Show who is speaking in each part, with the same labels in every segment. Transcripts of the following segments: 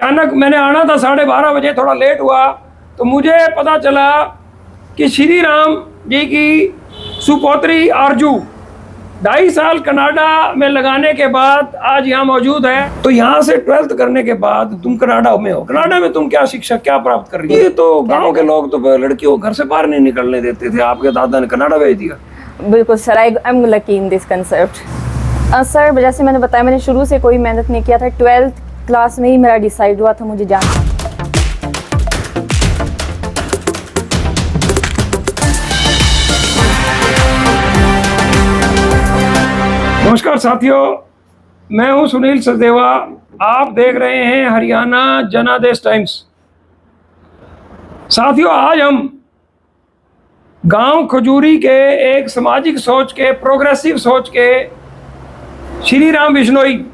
Speaker 1: अचानक मैंने आना था 12:30 बजे, थोड़ा लेट हुआ तो मुझे पता चला कि श्री राम जी की सुपौत्री आरजू 2.5 साल कनाडा में लगाने के बाद आज यहाँ मौजूद है। तो यहाँ से 12th करने के बाद तुम कनाडा में हो। कनाडा में तुम क्या शिक्षा क्या प्राप्त कर रही हो? ये तो गांव के लोग तो लड़कियों को घर से बाहर नहीं निकलने देते थे, आपके दादा ने कनाडा भेज दिया।
Speaker 2: बिल्कुल sir, I am lucky in this concept. Sir जैसे मैंने बताया, मैंने शुरू से कोई मेहनत नहीं किया था। 12th क्लास में ही मेरा डिसाइड हुआ था मुझे जाना।
Speaker 1: नमस्कार साथियों, मैं हूं सुनील सचदेवा। आप देख रहे हैं हरियाणा जनादेश टाइम्स। साथियों, आज हम गांव खजूरी के एक सामाजिक सोच के, प्रोग्रेसिव सोच के श्री राम बिश्नोई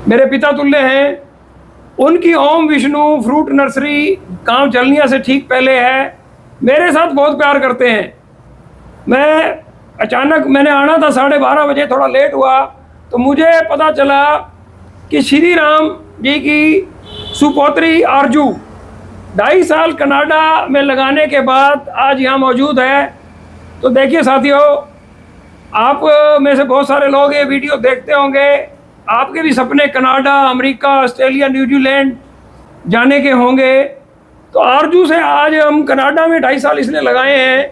Speaker 1: मेरे पिता तुल्य हैं। उनकी ओम विष्णु फ्रूट नर्सरी गांव जलनिया से ठीक पहले है। मेरे साथ बहुत प्यार करते हैं। मैंने आना था 12:30 बजे, थोड़ा लेट हुआ तो मुझे पता चला कि श्री राम जी की सुपौत्री आरजू 2.5 साल कनाडा में लगाने के बाद आज यहाँ मौजूद है। तो देखिए साथियों, आप में से बहुत सारे लोग ये वीडियो देखते होंगे। आपके भी सपने कनाडा, अमेरिका, ऑस्ट्रेलिया, न्यूजीलैंड जाने के होंगे। तो आरजू से आज हम कनाडा में 2.5 साल इसने लगाए हैं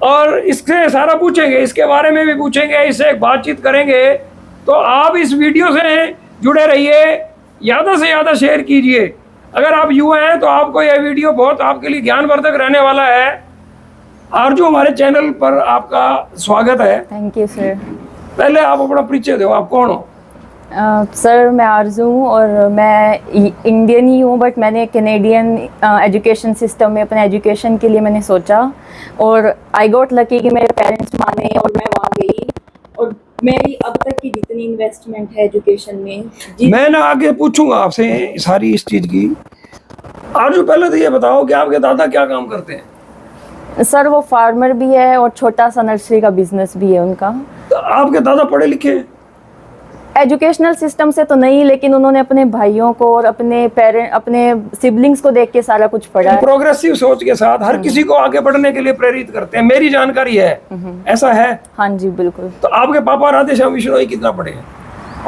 Speaker 1: और इससे सारा पूछेंगे, इसके बारे में भी पूछेंगे, इससे एक बातचीत करेंगे। तो आप इस वीडियो से जुड़े रहिए, ज़्यादा से ज़्यादा शेयर कीजिए। अगर आप युवा हैं तो आपको यह वीडियो बहुत आपके लिए ज्ञानवर्धक रहने वाला है। आरजू, हमारे चैनल पर आपका स्वागत है।
Speaker 2: Thank you sir.
Speaker 1: पहले आप अपना परिचय दो, आप कौन हो?
Speaker 2: सर मैं आरजू हूँ और मैं इंडियन ही हूँ, बट मैंने कैनेडियन एजुकेशन सिस्टम में अपने एजुकेशन के लिए मैंने सोचा और आई गॉट लकी कि मेरे पेरेंट्स माने और मैं वहाँ गई। और मेरी अब तक की जितनी इन्वेस्टमेंट है एजुकेशन में,
Speaker 1: मैं ना आगे पूछूंगा आपसे सारी इस चीज़ की। आरजू, पहले तो ये बताओ कि आपके दादा क्या काम करते हैं?
Speaker 2: सर वो फार्मर भी है और छोटा सा नर्सरी का बिजनेस भी है उनका।
Speaker 1: तो आपके दादा पढ़े लिखे हैं?
Speaker 2: एजुकेशनल सिस्टम से तो नहीं, लेकिन उन्होंने अपने भाइयों को और अपने सिबलिंग्स को देख के सारा कुछ पढ़ा है।
Speaker 1: प्रोग्रेसिव सोच के साथ हर किसी को आगे बढ़ने के लिए प्रेरित करते हैं, मेरी जानकारी है। ऐसा है?
Speaker 2: हाँ जी बिल्कुल।
Speaker 1: तो आपके पापा राधेश्याम बिश्नोई कितना पढ़े हैं?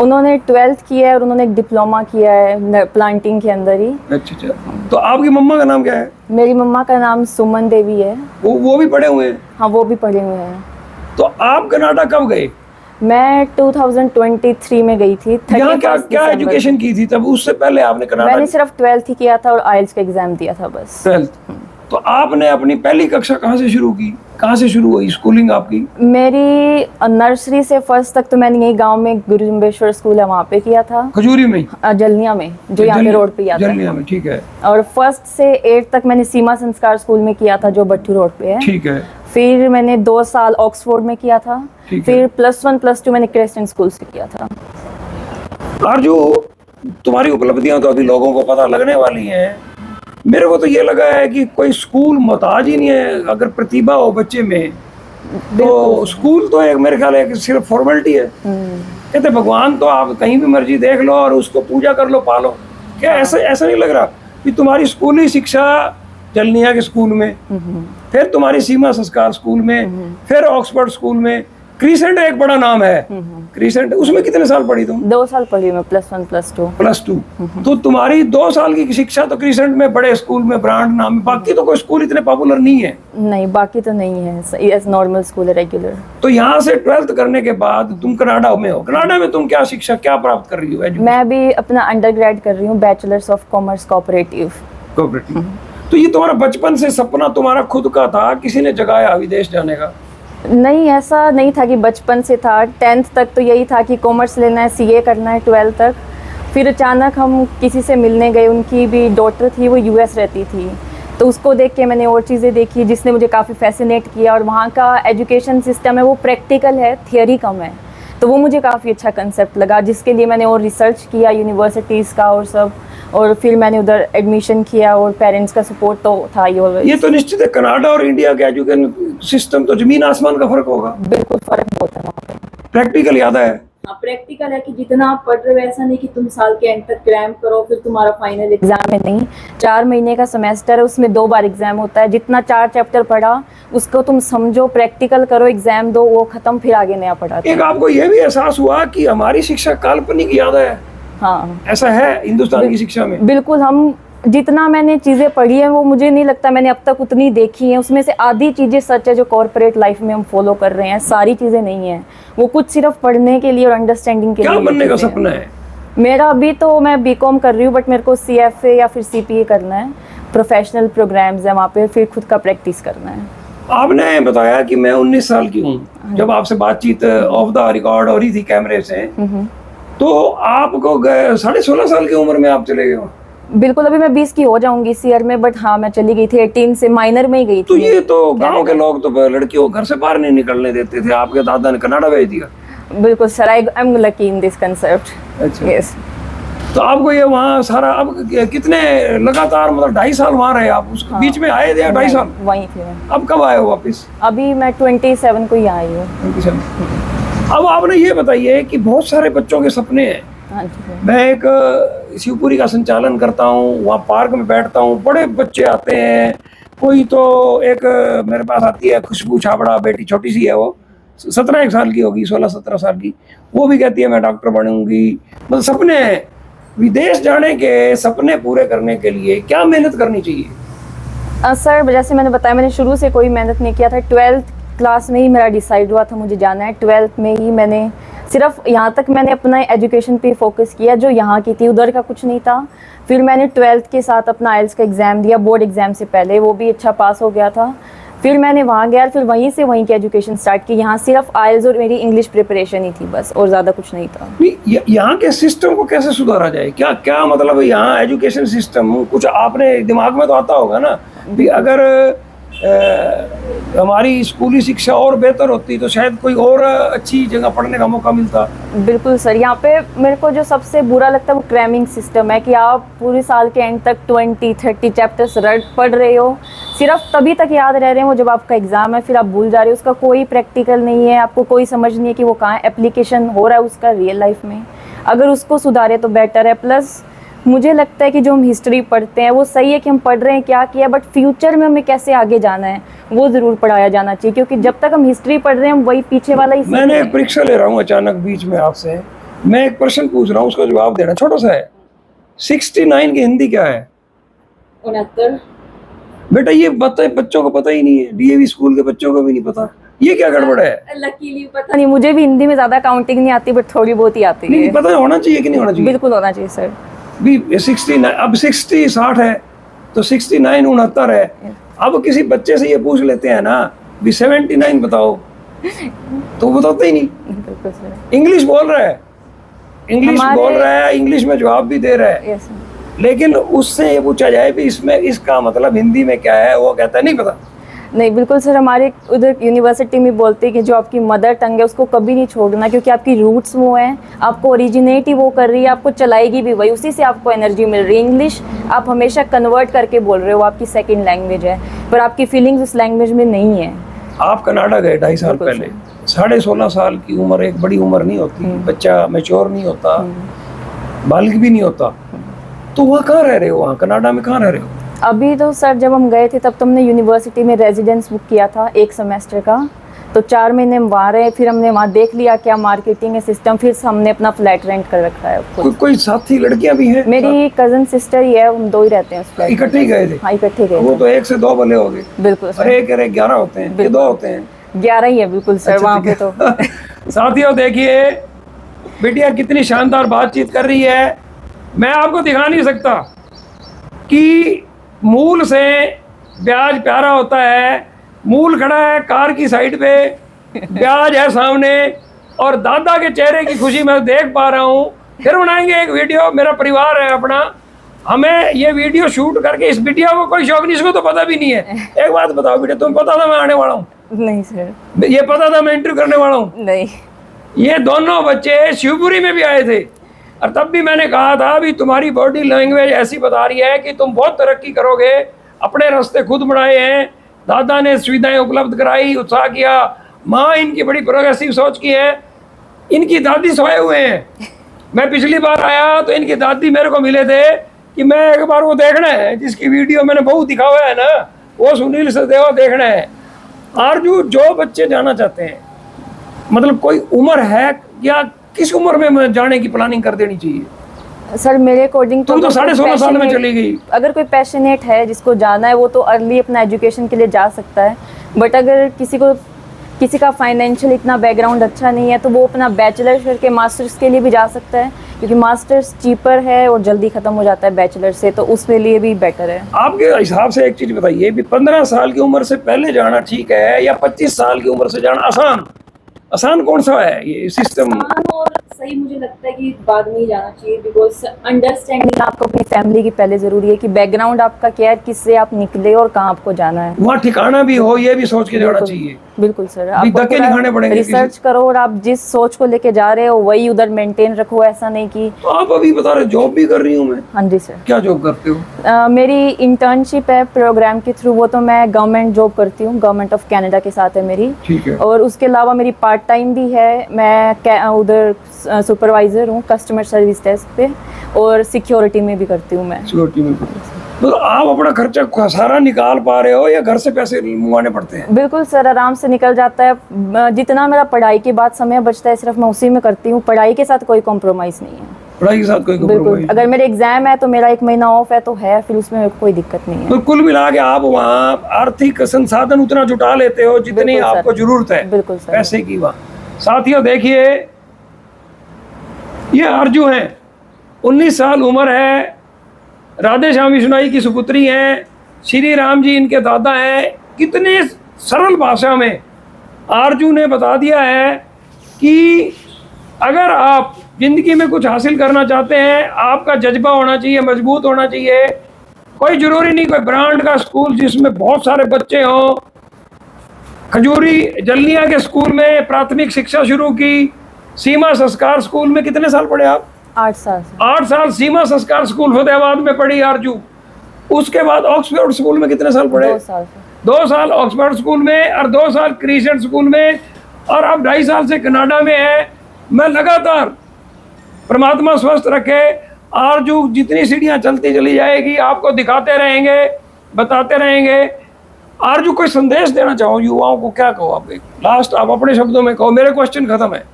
Speaker 2: उन्होंने 12th किया है और उन्होंने एक डिप्लोमा किया है प्लांटिंग के अंदर ही।
Speaker 1: अच्छा। तो आपकी मम्मा का नाम क्या है?
Speaker 2: मेरी मम्मा का नाम सुमन देवी है।
Speaker 1: वो भी पढ़े हुए हैं?
Speaker 2: हाँ, वो भी पढ़े हुए हैं।
Speaker 1: तो आप कनाडा कब गए?
Speaker 2: मैं 2023 में गई थी।
Speaker 1: यहाँ क्या एजुकेशन की थी तब? उससे पहले आपने कनाडा?
Speaker 2: मैंने सिर्फ 12th ही किया था और आइल्स का एग्जाम दिया था बस।
Speaker 1: 12th। तो आपने अपनी पहली कक्षा कहाँ से शुरू की? कहाँ से शुरू हुई स्कूलिंग आपकी?
Speaker 2: मेरी नर्सरी से फर्स्ट तक तो मैंने यही गांव में गुरु जुम्बेश्वर स्कूल है वहाँ पे किया था।
Speaker 1: खजूरी में?
Speaker 2: जलनिया में, जो यहाँ पे रोड पे आता है।
Speaker 1: जलनिया में, ठीक है।
Speaker 2: और फर्स्ट से 8th तक मैंने सीमा संस्कार स्कूल में किया था, जो भट्टू रोड पे है।
Speaker 1: ठीक है।
Speaker 2: फिर मैंने 2 साल ऑक्सफोर्ड में किया था। फिर +1 +2 मैंने क्रिश्चियन स्कूल से किया था।
Speaker 1: आरजू, तुम्हारी उपलब्धियां तो अभी लोगों को पता लगने वाली हैं। मेरे को तो ये लगा है कि कोई स्कूल मोहताज ही नहीं है। अगर प्रतिभा हो बच्चे में तो स्कूल तो एक मेरे ख्याल है सिर्फ फॉर्मेलिटी है। कहते भगवान तो आप कहीं भी मर्जी देख लो और उसको पूजा कर लो, पालो। क्या ऐसा नहीं लग रहा कि तुम्हारी स्कूली शिक्षा जलनिया के स्कूल में, फिर तुम्हारी सीमा संस्कार स्कूल में, फिर ऑक्सफोर्ड स्कूल में, क्रिसेंट एक बड़ा नाम है। क्रिसेंट, उसमें कितने साल पढ़ी तुम?
Speaker 2: 2 साल पढ़ी मैं, +1 +2।
Speaker 1: तो तुम्हारी 2 साल की शिक्षा तो क्रिसेंट में, बड़े स्कूल में, ब्रांड नाम में। बाकी तो कोई स्कूल इतने पॉपुलर नहीं है।
Speaker 2: नहीं, बाकी तो नहीं है, नॉर्मल स्कूल है, रेगुलर।
Speaker 1: तो यहाँ से 12th करने के बाद तुम कनाडा में हो। कनाडा में तुम क्या शिक्षा क्या प्राप्त कर रही हो?
Speaker 2: मैं भी अपना अंडरग्रेड कर रही हूँ, बैचलर्स ऑफ कॉमर्स कोऑपरेटिव।
Speaker 1: तो ये तुम्हारा बचपन से सपना तुम्हारा खुद का था, किसी ने जगाया विदेश जाने का?
Speaker 2: नहीं, ऐसा नहीं था कि बचपन से था। 10th तक तो यही था कि कॉमर्स लेना है, CA करना है 12th तक। फिर अचानक हम किसी से मिलने गए, उनकी भी डॉटर थी, वो US रहती थी। तो उसको देख के मैंने और चीज़ें देखी जिसने मुझे काफ़ी फैसिनेट किया। और वहाँ का एजुकेशन सिस्टम है वो प्रैक्टिकल है, थियोरी कम है। तो वो मुझे काफ़ी अच्छा कंसेप्ट लगा, जिसके लिए मैंने और रिसर्च किया यूनिवर्सिटीज़ का और सब। और फिर मैंने उधर एडमिशन किया और पेरेंट्स का सपोर्ट तो था ही ऑलवेज।
Speaker 1: ये तो निश्चित है, कनाडा और इंडिया के एजुकेशन सिस्टम तो जमीन आसमान का फर्क होगा।
Speaker 2: बिल्कुल फ़र्क होता है वहाँ पे।
Speaker 1: प्रैक्टिकल ज़्यादा है।
Speaker 2: हाँ, प्रैक्टिकल है कि जितना आप पढ़ रहे हो ऐसा नहीं कि तुम साल के एंड तक क्रैम करो फिर तुम्हारा फाइनल एग्जाम है, नहीं। 4 महीने का सेमेस्टर है, उसमें 2 बार एग्जाम होता है। जितना 4 चैप्टर पढ़ा उसको तुम समझो, प्रैक्टिकल करो, एग्जाम दो, वो खत्म, फिर आगे नया पढ़ाते हैं।
Speaker 1: एक आपको यह भी एहसास हुआ कि हमारी शिक्षा काल्पनिक ज्यादा है,
Speaker 2: हाँ
Speaker 1: ऐसा है हिंदुस्तान की शिक्षा में?
Speaker 2: बिल्कुल। हम जितना मैंने चीज़ें पढ़ी हैं वो मुझे नहीं लगता मैंने अब तक उतनी देखी हैं। उसमें से आधी चीज़ें सच है जो कॉर्पोरेट लाइफ में हम फॉलो कर रहे हैं, सारी चीज़ें नहीं हैं। वो कुछ सिर्फ पढ़ने के लिए और अंडरस्टैंडिंग के
Speaker 1: क्या
Speaker 2: लिए
Speaker 1: बनने का
Speaker 2: चीज़ें हैं।
Speaker 1: सपना है?
Speaker 2: मेरा अभी तो मैं बीकॉम कर रही हूँ, बट मेरे को CFA या फिर CPA करना है। प्रोफेशनल प्रोग्राम्स है वहाँ पे, फिर खुद का प्रैक्टिस करना है।
Speaker 1: आपने बताया कि मैं 19 साल की हूँ। जब आपसे बातचीत ऑफ द रिकॉर्ड हो रही थी कैमरे से, तो आपको 16.5 साल की उम्र में आप चले गए हो?
Speaker 2: बिल्कुल, अभी मैं 20 की हो जाऊंगी इस ईयर में, बट हाँ मैं चली गई थी 18 से, माइनर में ही गई
Speaker 1: तो
Speaker 2: थी।
Speaker 1: ये तो गांव के लोग तो लड़कियों को घर से बाहर नहीं निकलने देते थे, आपके दादा ने कनाडा भेज दिया।
Speaker 2: बिल्कुल sir, I am lucky in this concept.
Speaker 1: अच्छा।
Speaker 2: यस।
Speaker 1: तो आपको ये वहाँ सारा, अब कितने लगातार, मतलब 2.5 साल वहाँ रहे आप? उस बीच में आए थे 2.5 साल?
Speaker 2: वहीं थी मैं।
Speaker 1: अब कब आए हो वापिस?
Speaker 2: अभी मैं 27 को ही आई हूँ।
Speaker 1: अब आपने ये बताइए कि बहुत सारे बच्चों के सपने हैं।
Speaker 2: हाँ जी।
Speaker 1: मैं एक शिवपुरी का संचालन करता हूँ, वहाँ पार्क में बैठता हूँ, बड़े बच्चे आते हैं। कोई तो एक मेरे पास आती है खुशबू छाबड़ा, बेटी छोटी सी है, वो 17 साल की होगी, 16-17 साल की। वो भी कहती है मैं डॉक्टर बनूंगी। मतलब सपने हैं। विदेश जाने के सपने पूरे करने के लिए क्या मेहनत करनी चाहिए?
Speaker 2: सर जैसे मैंने बताया, मैंने शुरू से कोई मेहनत नहीं किया था। 12th क्लास में ही मेरा डिसाइड हुआ था मुझे जाना है। 12th में ही मैंने सिर्फ यहाँ तक मैंने अपना एजुकेशन पे फोकस किया, जो यहाँ की थी, उधर का कुछ नहीं था। फिर मैंने 12th के साथ अपना IELTS का एग्ज़ाम दिया, बोर्ड एग्ज़ाम से पहले, वो भी अच्छा पास हो गया था। फिर मैंने वहाँ गया, फिर वहीं से वहीं की एजुकेशन स्टार्ट की। यहाँ सिर्फ IELTS और मेरी इंग्लिश प्रिपरेशन ही थी बस, और ज़्यादा कुछ नहीं था।
Speaker 1: यहाँ के सिस्टम को कैसे सुधारा जाए? क्या क्या मतलब यहाँ एजुकेशन सिस्टम, कुछ आपने दिमाग में तो आता होगा ना भी, अगर हमारी स्कूली शिक्षा और बेहतर होती तो शायद कोई और अच्छी जगह पढ़ने का मौका मिलता।
Speaker 2: बिल्कुल सर, यहाँ पे मेरे को जो सबसे बुरा लगता है वो क्रैमिंग सिस्टम है कि आप पूरे साल के एंड तक 20-30 चैप्टर्स पढ़ रहे हो, सिर्फ तभी तक याद रह रहे हैं वो जब आपका एग्जाम है, फिर आप भूल जा रहे हो। उसका कोई प्रैक्टिकल नहीं है, आपको कोई समझ नहीं है कि वो कहाँ एप्लीकेशन हो रहा है उसका रियल लाइफ में। अगर उसको सुधारे तो बेटर है। प्लस मुझे लगता है कि जो हम हिस्ट्री पढ़ते हैं वो सही है कि हम पढ़ रहे हैं क्या किया, बट फ्यूचर में हमें कैसे आगे जाना है वो ज़रूर पढ़ाया जाना चाहिए, क्योंकि जब तक हम हिस्ट्री पढ़ रहे हैं हम वही पीछे वाला ही।
Speaker 1: मैंने एक परीक्षा ले रहा हूँ अचानक बीच में आपसे, मैं एक प्रश्न पूछ रहा हूँ, उसका जवाब देना, छोटा सा है। 69 की हिंदी क्या है?
Speaker 2: 69।
Speaker 1: बेटा ये बच्चों को पता ही नहीं है, DAV स्कूल के बच्चों को भी नहीं पता। ये क्या गड़बड़ है?
Speaker 2: लकीली पता नहीं, मुझे भी हिंदी में ज़्यादा काउंटिंग नहीं आती, बट थोड़ी बहुत ही आती
Speaker 1: नहीं
Speaker 2: है।
Speaker 1: पता होना चाहिए कि नहीं होना चाहिए?
Speaker 2: बिल्कुल होना चाहिए सर।
Speaker 1: भी 69, अब 60 है तो 69 69 है। अब किसी बच्चे से ये पूछ लेते हैं ना भी 79 बताओ, तो वो बताते ही नहीं।
Speaker 2: बिल्कुल सर।
Speaker 1: इंग्लिश बोल रहा है, इंग्लिश में जवाब भी दे रहा है,
Speaker 2: यस।
Speaker 1: लेकिन उससे ये पूछा जाए भी इसमें इसका मतलब हिंदी में क्या है, वो कहता है नहीं पता।
Speaker 2: नहीं बिल्कुल सर, हमारे उधर यूनिवर्सिटी में बोलते हैं कि जो आपकी मदर टंग है उसको कभी नहीं छोड़ना, क्योंकि आपकी रूट्स वो हैं, आपको ओरिजिनेट ही वो कर रही है, आपको चलाएगी भी वही, उसी से आपको एनर्जी मिल रही है। इंग्लिश आप हमेशा कन्वर्ट करके बोल रहे हो, आपकी सेकंड लैंग्वेज है, पर आपकी फीलिंग्स उस लैंग्वेज में नहीं है।
Speaker 1: आप कनाडा गए 2.5 साल पहले, 16.5 साल की उम्र एक बड़ी उम्र नहीं होती, बच्चा मैच्योर नहीं होता, बालिग भी नहीं होता, तो वहाँ कहाँ रह रहे हो? वहाँ कनाडा में कहाँ रह रहे हो?
Speaker 2: अभी तो सर जब हम गए थे तब तो हमने यूनिवर्सिटी में रेजिडेंस बुक किया था 1 सेमेस्टर का, तो 4 महीने हम वहाँ रहे। फिर हमने वहाँ देख लिया क्या मार्केटिंग है सिस्टम, फिर हमने अपना फ्लैट रेंट कर रखा है।
Speaker 1: कोई साथी लड़कियां भी हैं?
Speaker 2: मेरी कजन सिस्टर ही है, हम 2 ही रहते हैं उस फ्लैट में।
Speaker 1: इकट्ठे ही गए थे?
Speaker 2: हाँ इकट्ठे गए।
Speaker 1: वो तो 1 से 2 भले हो गए।
Speaker 2: बिल्कुल सर।
Speaker 1: अरे 11 होते हैं, ये 2 होते हैं,
Speaker 2: 11 ही है बिल्कुल सर।
Speaker 1: अच्छा,
Speaker 2: वहाँ पे तो
Speaker 1: साथियों देखिए बिटिया कितनी शानदार बातचीत कर रही है। मैं आपको दिखा नहीं सकता कि मूल से ब्याज प्यारा होता है। मूल खड़ा है कार की साइड पे, ब्याज है सामने, और दादा के चेहरे की खुशी मैं देख पा रहा हूँ। फिर बनाएंगे एक वीडियो, मेरा परिवार है अपना, हमें ये वीडियो शूट करके, इस बिटिया को कोई शौक नहीं, इसको तो पता भी नहीं है। एक बात बताओ बेटा, तुम्हें पता था मैं आने वाला हूँ?
Speaker 2: नहीं सर।
Speaker 1: ये पता था मैं इंटरव्यू करने वाला हूँ?
Speaker 2: नहीं।
Speaker 1: ये दोनों बच्चे शिवपुरी में भी आए थे, और तब भी मैंने कहा था भी तुम्हारी बॉडी लैंग्वेज ऐसी बता रही है कि तुम बहुत तरक्की करोगे, अपने रास्ते खुद बढ़ाए हैं, दादा ने सुविधाएं उपलब्ध कराई, उत्साह किया, माँ इनकी बड़ी प्रोग्रेसिव सोच की है। इनकी दादी सोए हुए हैं। मैं पिछली बार आया तो इनकी दादी मेरे को मिले थे कि मैं एक बार वो देखना है जिसकी वीडियो मैंने बहुत दिखा हुआ है ना, वो सुनील सचदेवा देखना है। आरजू, जो बच्चे जाना चाहते हैं, मतलब कोई उम्र है या किस उम्र में जाने की प्लानिंग कर देनी चाहिए?
Speaker 2: सर मेरे अकॉर्डिंग
Speaker 1: तुम तो 16.5 साल में चली गई।
Speaker 2: अगर कोई पैशनेट है जिसको जाना है वो तो अर्ली अपना एजुकेशन के लिए जा सकता है, बट अगर किसी का फाइनेंशियल इतना बैकग्राउंड अच्छा नहीं है तो वो अपना बैचलर्स करके मास्टर्स के लिए भी जा सकता है, क्योंकि मास्टर्स चीपर है और जल्दी ख़त्म हो जाता है बैचलर से, तो उसके लिए भी बेटर है।
Speaker 1: आपके हिसाब से एक चीज़ बताइए भी, 15 साल की उम्र से पहले जाना ठीक है या 25 साल की उम्र से जाना आसान कौन सा है ये सिस्टम?
Speaker 2: और सही मुझे लगता है कि बाद में ही जाना चाहिए, बिकॉज अंडरस्टैंडिंग आपको अपनी फैमिली की पहले ज़रूरी है कि बैकग्राउंड आपका क्या है, किससे आप निकले और कहाँ आपको जाना है।
Speaker 1: वहाँ ठिकाना भी हो, ये भी सोच के जाना चाहिए।
Speaker 2: बिल्कुल सर,
Speaker 1: धक्के नहीं खाने पड़ेंगे।
Speaker 2: रिसर्च करो और आप जिस सोच को लेके जा रहे हो वही उधर मेंटेन रखो, ऐसा नहीं कि।
Speaker 1: तो आप अभी बता रहे जॉब भी कर रही हूँ मैं।
Speaker 2: हाँ जी सर।
Speaker 1: क्या जॉब करते हो?
Speaker 2: मेरी इंटर्नशिप है प्रोग्राम के थ्रू, वो तो मैं गवर्नमेंट जॉब करती हूँ, गवर्नमेंट ऑफ कनाडा के साथ है मेरी।
Speaker 1: ठीक है।
Speaker 2: और उसके अलावा मेरी पार्ट टाइम भी है, मैं उधर सुपरवाइजर हूँ कस्टमर सर्विस डेस्क पे, और सिक्योरिटी में भी करती हूँ मैं।
Speaker 1: सिक्योरिटी में तो आप अपना खर्चा सारा निकाल पा रहे हो या घर से पैसे मंगवाने पड़ते हैं?
Speaker 2: बिल्कुल सर, आराम से निकल जाता है। जितना मेरा पढ़ाई के बाद समय बचता है सिर्फ मैं उसी में करती हूँ, पढ़ाई के साथ कोई कॉम्प्रोमाइज़ नहीं है।
Speaker 1: पढ़ाई के साथ कोई
Speaker 2: बिल्कुल,
Speaker 1: compromise?
Speaker 2: अगर मेरे एग्जाम है तो मेरा 1 महीना ऑफ है तो है, फिर उसमें मेरे को कोई दिक्कत नहीं है।
Speaker 1: तो कुल मिला के आप वहाँ आर्थिक संसाधन उतना जुटा लेते हो जितनी
Speaker 2: बिल्कुल सर।
Speaker 1: आपको जरूरत है।
Speaker 2: बिल्कुल सर।
Speaker 1: पैसे की वहाँ। साथियों देखिए, ये आरजू हैं, 19 साल उम्र है, राधे श्याम विश्नोई की सुपुत्री हैं, श्री राम जी इनके दादा हैं। कितने सरल भाषा में आरजू ने बता दिया है कि अगर आप जिंदगी में कुछ हासिल करना चाहते हैं, आपका जज्बा होना चाहिए, मजबूत होना चाहिए। कोई जरूरी नहीं कोई ब्रांड का स्कूल जिसमें बहुत सारे बच्चे हों। खजूरी जलनिया के स्कूल में प्राथमिक शिक्षा शुरू की, सीमा संस्कार स्कूल में कितने साल पढ़े आप?
Speaker 2: 8 साल से।
Speaker 1: 8 साल सीमा संस्कार स्कूल फतेहाबाद में पढ़ी आरजू। उसके बाद ऑक्सफोर्ड स्कूल में कितने साल पढ़े?
Speaker 2: 2 साल से।
Speaker 1: 2 साल ऑक्सफोर्ड स्कूल में और 2 साल क्रिसेंट स्कूल में, और अब 2.5 साल से कनाडा में है। मैं लगातार, परमात्मा स्वस्थ रखे, आरजू जितनी सीढ़ियाँ चलती चली जाएगी, आपको दिखाते रहेंगे, बताते रहेंगे। आरजू कोई संदेश देना चाहो युवाओं को, क्या कहो आप? लास्ट आप अपने शब्दों में कहो, मेरे क्वेश्चन खत्म है।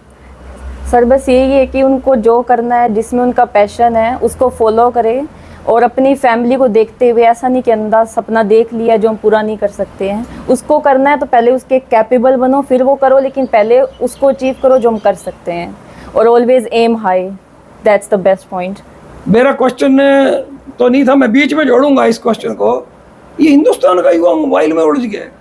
Speaker 2: सर बस यही है कि उनको जो करना है, जिसमें उनका पैशन है उसको फॉलो करें, और अपनी फैमिली को देखते हुए, ऐसा नहीं कि अंधा सपना देख लिया जो हम पूरा नहीं कर सकते हैं, उसको करना है तो पहले उसके कैपेबल बनो फिर वो करो, लेकिन पहले उसको अचीव करो जो हम कर सकते हैं, और always aim high, that's the best point.
Speaker 1: मेरा क्वेश्चन तो नहीं था, मैं बीच में जोड़ूंगा इस क्वेश्चन को। ये हिंदुस्तान का युवा मोबाइल में उलझ गया है।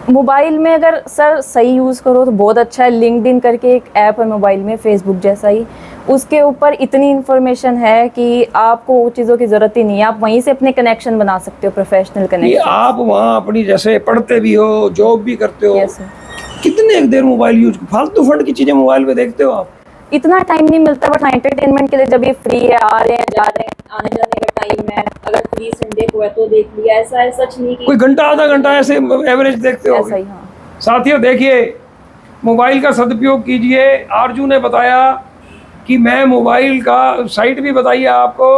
Speaker 2: मोबाइल में अगर सर सही यूज़ करो तो बहुत अच्छा है। लिंक्डइन करके एक ऐप है मोबाइल में, फेसबुक जैसा ही, उसके ऊपर इतनी इन्फॉर्मेशन है कि आपको वो चीज़ों की ज़रूरत ही नहीं है, आप वहीं से अपने कनेक्शन बना सकते हो, प्रोफेशनल
Speaker 1: ये
Speaker 2: कनेक्शन।
Speaker 1: आप वहाँ अपनी जैसे पढ़ते भी हो, जॉब भी करते हो,
Speaker 2: यस सर।
Speaker 1: कितने देर मोबाइल यूज, फालतू फंड की चीजें मोबाइल पे देखते हो आप?
Speaker 2: इतना टाइम नहीं मिलता, बट एंटरटेनमेंट के लिए जब ये फ्री है, आ रहे हैं जा रहे हैं, आने जाने का टाइम है, अगर फ्री संडे को है तो देख लिया, ऐसा है, सच नहीं कि
Speaker 1: कोई घंटा आधा घंटा ऐसे एवरेज देखते हो?
Speaker 2: ऐसा ही। हाँ
Speaker 1: साथियों देखिए, मोबाइल का सदुपयोग कीजिए। आरजू ने बताया कि मैं मोबाइल का साइट भी बताइए आपको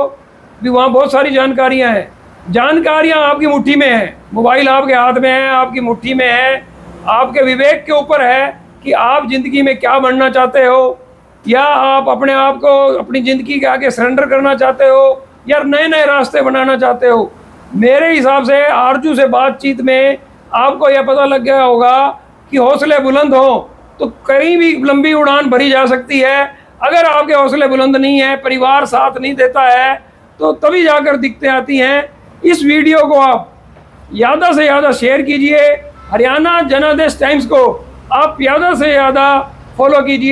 Speaker 1: भी, वहाँ बहुत सारी जानकारियाँ हैं। जानकारियाँ आपकी मुट्ठी में हैं, मोबाइल आपके हाथ में है, आपकी मुट्ठी में है। आपके विवेक के ऊपर है कि आप ज़िंदगी में क्या बनना चाहते हो, या आप अपने आप को अपनी ज़िंदगी के आगे सरेंडर करना चाहते हो, या नए नए रास्ते बनाना चाहते हो। मेरे हिसाब से आरजू से बातचीत में आपको यह पता लग गया होगा कि हौसले बुलंद हो तो कहीं भी लंबी उड़ान भरी जा सकती है। अगर आपके हौसले बुलंद नहीं है, परिवार साथ नहीं देता है, तो तभी जाकर दिक्कतें आती हैं। इस वीडियो को आप ज़्यादा से ज़्यादा शेयर कीजिए। हरियाणा जनादेश टाइम्स को आप ज़्यादा से ज़्यादा फॉलो कीजिए।